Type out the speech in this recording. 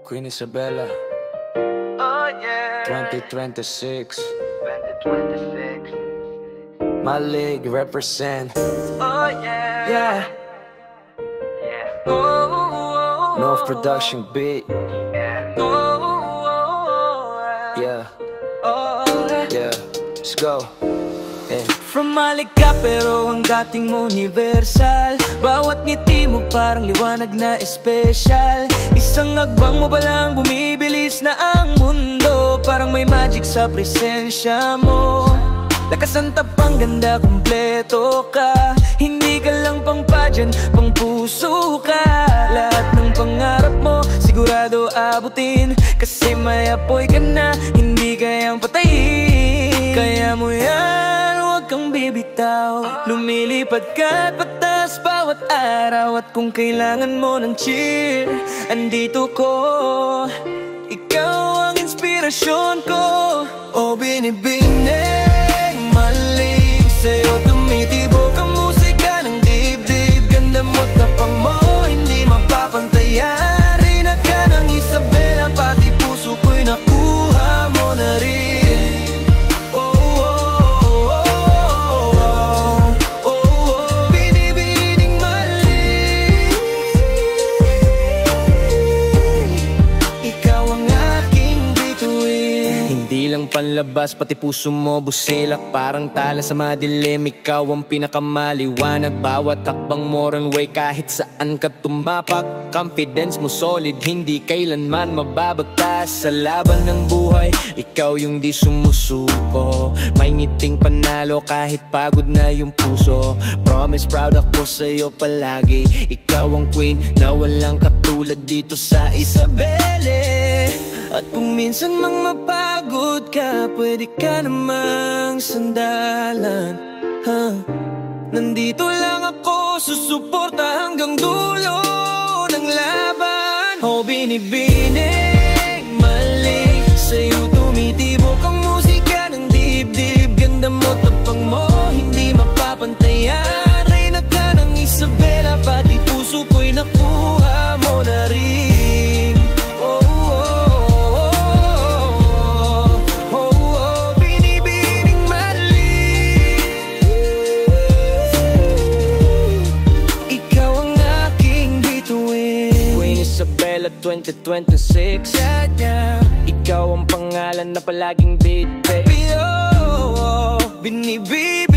Queen Isabella, Oh yeah, 2026. 2026. My league represent. Oh yeah, Yeah, yeah. Oh, North Production beat. yeah. Yeah, Oh, yeah. Let's go. Yeah. From Malika pero ang dating mo universal. Bawat ngiti mo parang liwanag na espesyal. Isang agbang mo palang bumibilis na ang mundo. Parang may magic sa presensya mo. Lakas ang tapang ganda, kumpleto ka. Hindi ka lang pang pageant, pang puso ka. Lahat ng pangarap mo, sigurado abutin. Kasi may apoy ka na, hindi kayang patayin. Kaya mo yan, huwag kang bibitaw. Lumilipad ka at patas bawat araw. At kung kailangan mo ng cheer, andito ko. Ikaw ang inspirasyon ko. O binibining, maling sa'yo tumitibok ang musika ng dibdib. Ganda mo't tapang mo, hindi mapapantayan. Reyna ka ng Isabela, pati puso ko'y nakuha mo na rin. Oh, oh, oh, oh, oh, oh, binibining maling. Ikaw ang aking bituin. Hindi lang panlabas, pati puso mo busilak. Parang tala sa madilim, ikaw ang pinakamaliwanag. Bawat takbang mo runway, kahit saan ka tumapak. Confidence mo solid, hindi kailanman mababagtas. Sa laban ng buhay, ikaw yung di sumusuko. May ngiting panalo kahit pagod na yung puso. Promise proud ako sa'yo palagi. Ikaw ang queen na walang katulad dito sa Isabela. At kung minsan mang mapagod ka, pwede ka namang sandalan, Nandito lang ako, susuporta hanggang dulo ng laban. O binibining, maling sa'yo tumitibok ang musika ng dibdib. Ganda mo, tapang mo, hindi mapapantayan. Reyna ka ng Isabela, pati puso ko'y nakuha mo na rin. Isabela 2026, yeah. Ikaw ang pangalan na palaging beat, baby. Oh, oh, oh. Binibibi